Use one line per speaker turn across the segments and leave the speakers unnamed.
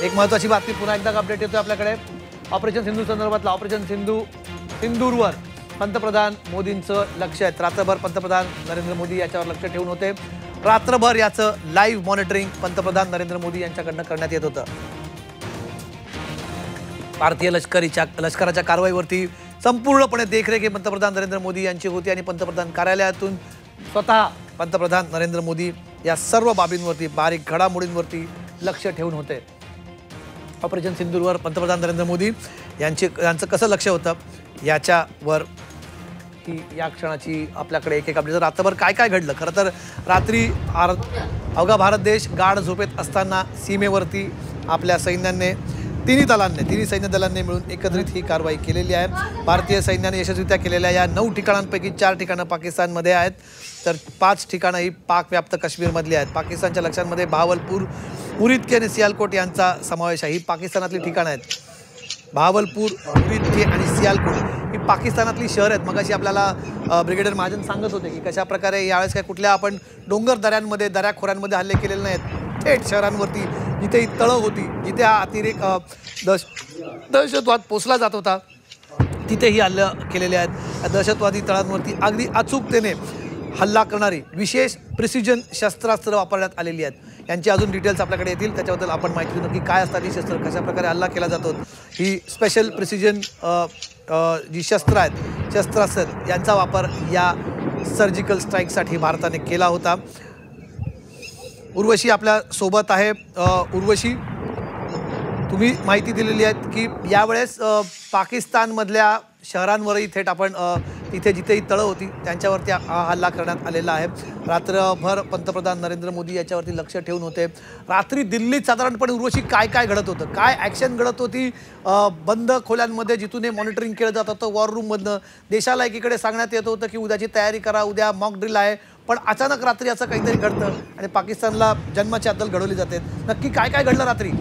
एक महत्त्वाची बातमी पुन्हा एकदा अपडेट येतोय आपल्याकडे। ऑपरेशन सिंधू संदर्भातला ऑपरेशन सिंदूरवर पंतप्रधान मोदींचं लक्ष आहे। रात्रभर पंतप्रधान नरेंद्र मोदी याच्यावर लक्ष ठेवून होते। रात्रभर याचं लाईव्ह मॉनिटरिंग पंतप्रधान नरेंद्र मोदी यांच्याकडनं करण्यात येत होतं। भारतीय लष्कराच्या कारवाईवरती संपूर्णपणे देखरेख पंतप्रधान नरेंद्र मोदी यांची होती आणि पंतप्रधान कार्यालयातून स्वतः पंतप्रधान नरेंद्र मोदी या सर्व बाबींवरती बारीक घडामोडींवरती लक्ष ठेवून होते। ऑपरेशन सिंदूरवर पंतप्रधान नरेंद्र मोदी यांचं कसं लक्ष होतं याच्यावर ही या क्षणाची आपल्याकडे एक अपडेट। रात्रभर काय काय घडलं, खरं तर रात्री अवघा भारत देश गाढ झोपेत असताना सीमेवरती आपल्या सैन्याने तिन्ही सैन्य दलांनी मिळून एकत्रित ही कारवाई केलेली आहे। भारतीय सैन्याने यशस्वीरित्या केलेल्या या 9 ठिकाणांपैकी 4 ठिकाणं पाकिस्तानमध्ये आहेत, तर 5 ठिकाणं ही पाकव्याप्त काश्मीरमधली आहेत। पाकिस्तानच्या लक्ष्यांमध्ये भावलपूर, उरीदके आणि सियालकोट यांचा समावेश आहे। ही पाकिस्तानातली ठिकाणं आहेत। भावलपूर, उरीदके आणि सियालकोट ही पाकिस्तानातली शहर आहेत। मगाशी आपल्याला ब्रिगेडियर महाजन सांगत होते की कशा प्रकारे यावेळेस काय कुठल्या आपण डोंगर दऱ्यांमध्ये दऱ्याखोऱ्यांमध्ये हल्ले केलेले नाहीत, थेट शहरांवरती जिथे ही तळं होती, जिथे हा अतिरेक दहशतवाद पोचला जात होता तिथे ही हल्ले केलेले आहेत। दहशतवादी तळांवरती अगदी अचूकतेने हल्ला करणारी विशेष प्रिसिजन शस्त्रास्त्र वापरण्यात आलेली आहेत। यांची अजून डिटेल्स आपल्याकडे येतील, त्याच्याबद्दल आपण माहिती घेऊ की काय असतात ही शस्त्र, कशा प्रकारे हल्ला केला जातो। ही स्पेशल प्रिसिजन जी शस्त्रास्त्र यांचा वापर या सर्जिकल स्ट्राईकसाठी भारताने केला होता। उर्वशी आपल्या सोबत आहे। उर्वशी, तुम्ही माहिती दिलेली आहे की यावेळेस पाकिस्तानमधल्या शहरांवरही थेट आपण तिथे जिथेही तळं होती त्यांच्यावरती हा हल्ला करण्यात आलेला आहे। रात्रभर पंतप्रधान नरेंद्र मोदी याच्यावरती लक्ष ठेवून होते। रात्री दिल्लीत साधारणपणे उर्वशी काय काय घडत होतं, काय ॲक्शन घडत होती बंद खोल्यांमध्ये जिथून हे मॉनिटरिंग केलं जात होतं वॉर रूममधनं? देशाला एकीकडे सांगण्यात येत होतं की उद्याची तयारी करा, उद्या मॉक ड्रिल आहे, पण अचानक रात्री असं काहीतरी घडतं आणि पाकिस्तानला जन्माची अद्दल घडवली जाते। नक्की काय काय घडलं रात्री?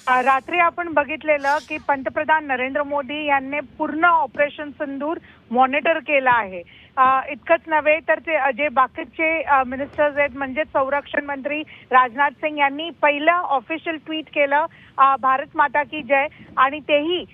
रात्री आपण बघितलेलं की पंतप्रधान नरेंद्र मोदी यांनी पूर्ण ऑपरेशन सिंदूर मॉनिटर केलं आहे। इतकंच नव्हे तर ते जे बाकीचे मिनिस्टर्स आहेत म्हणजे संरक्षण मंत्री राजनाथ सिंग यांनी पहिलं ऑफिशियल ट्विट केलं भारत माता की जय, आणि तेही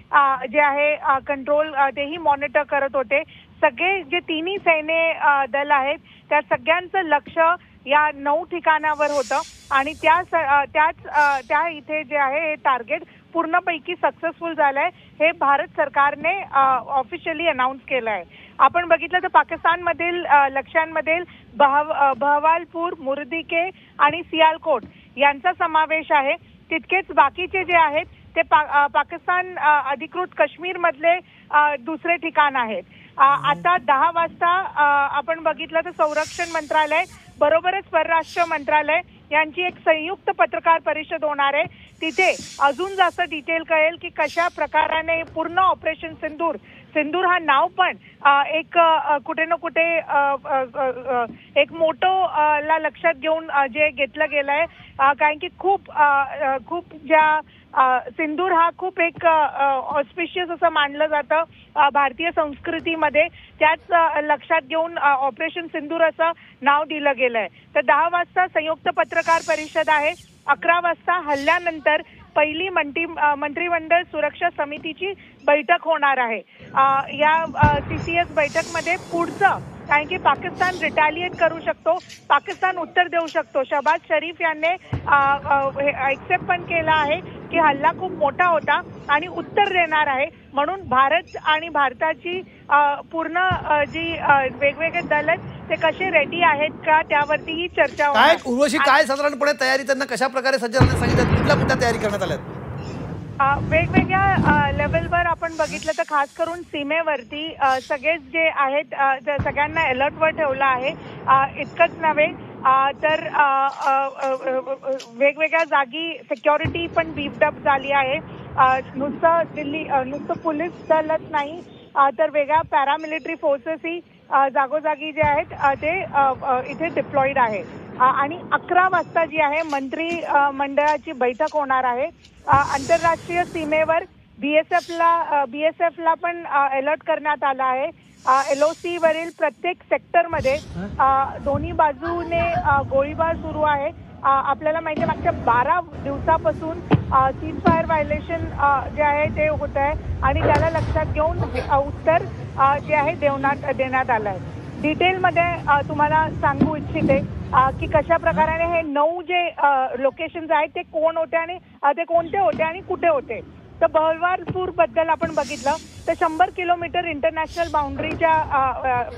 जे आहे कंट्रोल तेही मॉनिटर करत होते। सगळे जे तिन्ही सैन्य दल आहेत त्या सगळ्यांचं लक्ष या 9 ठिकाणावर होतं आणि त्या इथे जे आहे हे टार्गेट पूर्णपैकी सक्सेसफुल झालंय हे भारत सरकारने ऑफिशियली अनाउन्स केलं आहे। आपण बघितलं तर पाकिस्तानमधील लक्ष्यांमधील बहवालपूर, मुर्दिके आणि सियालकोट यांचा समावेश आहे। तितकेच बाकीचे जे आहेत ते पाकिस्तान अधिकृत काश्मीर मधले दुसरे ठिकाण आहेत। आता 10 वाजता आपण बघितलं तर संरक्षण मंत्रालय बरोबरच परराष्ट्र मंत्रालय यांची एक संयुक्त पत्रकार परिषद होणार आहे। तिथे अजून जास्त डिटेल कळेल की कशा प्रकाराने पूर्ण ऑपरेशन सिंदूर हा नाव पण एक कुठे ना कुठे एक मोटो ला लक्षात घेऊन जे घेतलं गेलंय, कारण की खूप ज्या सिंदूर हा खूप एक ऑस्पिशियस असं मानलं जातं भारतीय संस्कृतीमध्ये, त्याच लक्षात घेऊन ऑपरेशन सिंदूर असं नाव दिलं गेलंय। तर 10 वाजता संयुक्त पत्रकार परिषद आहे। 11 वाजता हल्ल्यानंतर पहिली मंत्रिमंडळ सुरक्षा समितीची बैठक होणार आहे। या CCS बैठकमध्ये पुढचं, कारण की पाकिस्तान रिटॅलिएट करू शकतो, पाकिस्तान उत्तर देऊ शकतो। शहबाज शरीफ यांनी एक्सेप्ट पण केलं आहे की हल्ला खूप मोठा होता आणि उत्तर देणार आहे, म्हणून भारत आणि भारताची पूर्ण जी वेगवेगळे दल आहेत ते कसे रेडी आहेत का त्यावरती ही चर्चा होणार।
उर्वशी, काय साधारणपणे तयारी त्यांना कशा प्रकारे सज्ज राहण्यास सांगितलं, कुठल्या तयारी करण्यात आल्यात?
वेगवेगळ्या लेवलवर आपण बघितलं तर खास करून सीमेवरती सगळेच जे आहेत सगळ्यांना अलर्टवर ठेवलं आहे। इतकंच नव्हे तर वेगवेगळ्या जागी सिक्युरिटी पण बीफडअप झाली आहे। नुसतं पोलीस दलच नाही तर वेगळ्या पॅरामिलिटरी फोर्सेसही जागोजागी जे आहेत ते इथे डिप्लॉईड आहे। आणि 11 वाजता जी आहे मंत्री मंडळाची बैठक होणार आहे। आंतरराष्ट्रीय सीमेवर बीएसएफला पण अलर्ट करण्यात आला आहे। LOC वरील प्रत्येक सेक्टरमध्ये दोन्ही बाजूने गोळीबार सुरू आहे। आपल्याला माहिती आहे मागच्या 12 दिवसापासून सीज फायर व्हायलेशन जे आहे ते होत आहे आणि त्याला लक्षात घेऊन उत्तर जे आहे देण्यात आलं आहे. डिटेलमध्ये तुम्हाला सांगू इच्छिते की कशा प्रकारे हे 9 जे लोकेशन्स आहेत ते कोण होते आणि ते कोणते होते आणि कुठे होते. तर बहलवारपूर बद्दल आपण बघितलं तर 100 किलोमीटर इंटरनॅशनल बाउंड्रीच्या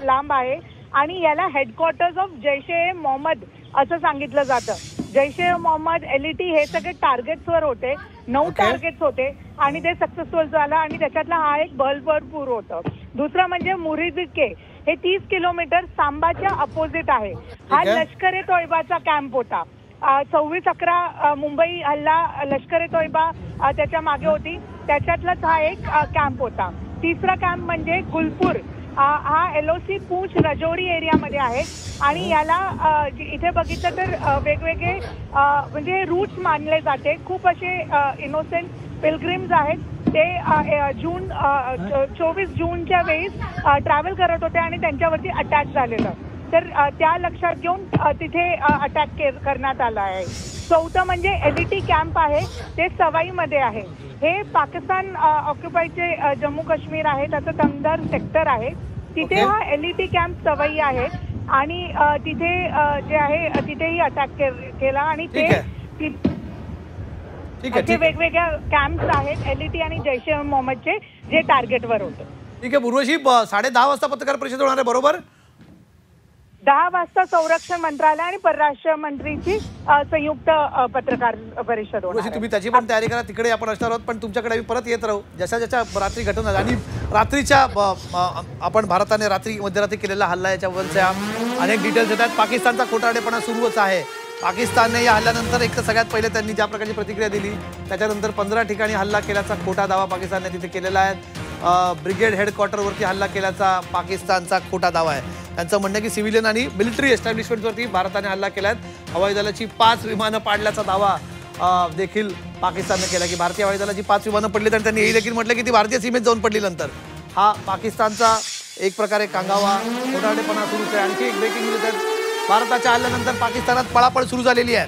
लांब आहे आणि याला हेडक्वार्टर्स ऑफ जैश-ए-मोहम्मद असं सांगितलं जातं. जैश-ए-मोहम्मद, LET हे सगळे टार्गेट्सवर होते. 9 टार्गेट्स होते आणि ते सक्सेसफुल झालं आणि त्याच्यातला हा एक बहलवारपूर होतं. दुसरं म्हणजे मुरिदिके, हे 30 किलोमीटर सांबाच्या अपोजिट आहे. हा लष्कर-ए-तोयबाचा कॅम्प होता. 26/11 मुंबई हल्ला लष्कर-ए-तोयबा त्याच्या मागे होती, त्याच्यातलाच हा एक कॅम्प होता. तिसरा कॅम्प म्हणजे गुलपूर, हा LOC पूंछ रजौरी एरियामध्ये आहे आणि याला इथे बघितलं तर वेगवेगळे म्हणजे रूट्स मानले जाते. खूप असे इनोसेंट पिलग्रिम्स आहेत, ते 24 जूनच्या वेळेस ट्रॅव्हल करत होते आणि त्यांच्यावरती अटॅक झालेलं, तर त्या लक्षात घेऊन तिथे अटॅक करण्यात आला आहे. चौथं म्हणजे LET कॅम्प आहे, ते सवाईमध्ये आहे. हे पाकिस्तान ऑक्युपाईडचे जम्मू काश्मीर आहे, त्याचं तंगधार सेक्टर आहे, तिथे हा LET कॅम्प सवाई आहे आणि तिथे जे आहे तिथेही अटॅक केला आणि ते वेगवेगळ्या कॅम्प्स आहेत LET आणि जैश-ए-मोहम्मदचे जे टार्गेटवर होते.
ठीक आहे उर्वशी, 10:30 वाजता पत्रकार परिषद होणार आहे बरोबर?
10 वाजता संरक्षण मंत्रालय आणि परराष्ट्र मंत्रीची संयुक्त पत्रकार परिषद होणार आहे.
तुम्ही त्याची पण तयारी करा, तिकडे आपण असणार आहोत, पण तुमच्याकडे आम्ही परत येत राहू जशा रात्री घटना आणि रात्रीच्या आपण भारताने मध्यरात्री केलेला हल्ला याच्यावरच्या अनेक डिटेल्स येतात. पाकिस्तानचा खोटारडेपणा सुरूच आहे. पाकिस्तानने या हल्ल्यानंतर एक तर सगळ्यात पहिले त्यांनी ज्या प्रकारची प्रतिक्रिया दिली, त्याच्यानंतर 15 ठिकाणी हल्ला केल्याचा खोटा दावा पाकिस्तानने तिथे केलेला आहे. ब्रिगेड हेडक्वार्टरवरती हल्ला केल्याचा पाकिस्तानचा खोटा दावा आहे. त्यांचं म्हणणं की सिव्हिलियन आणि मिलिटरी एस्टॅब्लिशमेंटवरती भारताने हल्ला केलाय. हवाई दलाची 5 विमानं पाडल्याचा दावा देखील पाकिस्तानने केला की भारतीय हवाई दलाची 5 विमानं पडली आणि त्यांनी हे देखील म्हटलं की ती भारतीय सीमेत जाऊन पडली. नंतर हा पाकिस्तानचा एक प्रकारे कांगावा खोटारडेपणा सुरूच आहे. आणखी एक ब्रेकिंग न्यूज आहे, भारताच्या हल्ल्यानंतर पाकिस्तानात पळापळ सुरू झालेली आहे.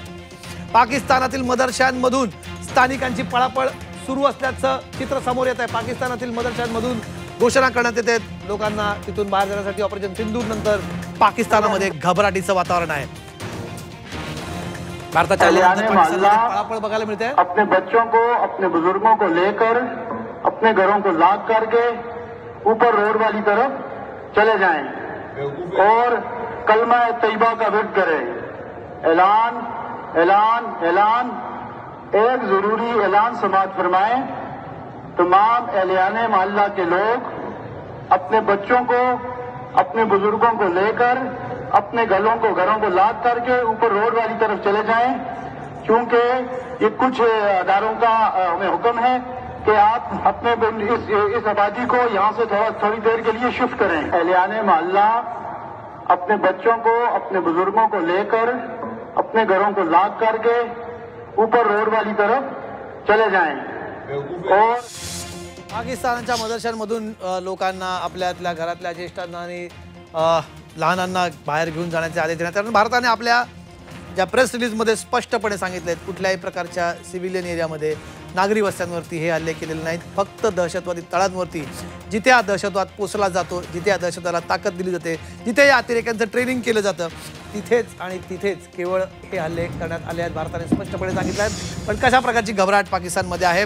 पाकिस्तानातील मदरशांमधून स्थानिकांची पळापळ सुरू असल्याचं चित्र समोर येत आहे. पाकिस्तानातील मदरशांमधून घोषणा करण्यात येते लोकांना तिथून बाहेर जाण्यासाठी. ऑपरेशन सिंदूर नंतर पाकिस्तानामध्ये घबराटीचं वातावरण आहे. भारताच्या हल्ल्यानंतर पाकिस्तानात पळापळ बघायला मिळते.
अपने बच्चों को, अपने बुजुर्गों को लेकर अपने घरों को लॉक करके ऊपर रोड वाली तरफ चले जाएं और कलमा तैयबा का विर्द करें. ऐलान ऐलान ऐलान एक जरूरी ऐलान समाअत फरमाएं. तमाम एहलियाने मोहल्ला के लोग अपने बच्चों को, अपने बुजुर्गों को लेकर अपने घरों को लॉक करके ऊपर रोड वाली तरफ चले जाएं, क्योंकि ये कुछ अदारों का हमें हुक्म है कि आप अपने इस आबादी को यहाँ से थोड़ी देर के लिए शिफ्ट करें. एहलियाने मोहल्ला अपने बच्चों को, अपने बुजुर्गों को लेकर अपने घरों को लॉक करके ऊपर रोड वाली तरफ चले जाएं. और
पाकिस्तानच्या मदरशांमधून लोकांना आपल्यातल्या घरातल्या ज्येष्ठांना आणि लहानांना बाहेर घेऊन जाण्याचे आदेश देण्यात आले. भारताने आपल्या ज्या प्रेस रिलीजमध्ये स्पष्टपणे सांगितले कुठल्याही प्रकारच्या सिव्हिलियन एरियामध्ये नागरी वस्त्यांवरती हे हल्ले केलेले नाहीत. फक्त दहशतवादी तळांवरती जिथे हा दहशतवाद पोचला जातो, जिथे या दहशतवादाला ताकद दिली जाते, जिथे या अतिरेक्यांचं ट्रेनिंग केलं जातं, तिथेच आणि तिथेच केवळ हे हल्ले करण्यात आले आहेत. भारताने स्पष्टपणे सांगितलं आहे. पण कशा प्रकारची घबराट पाकिस्तानमध्ये आहे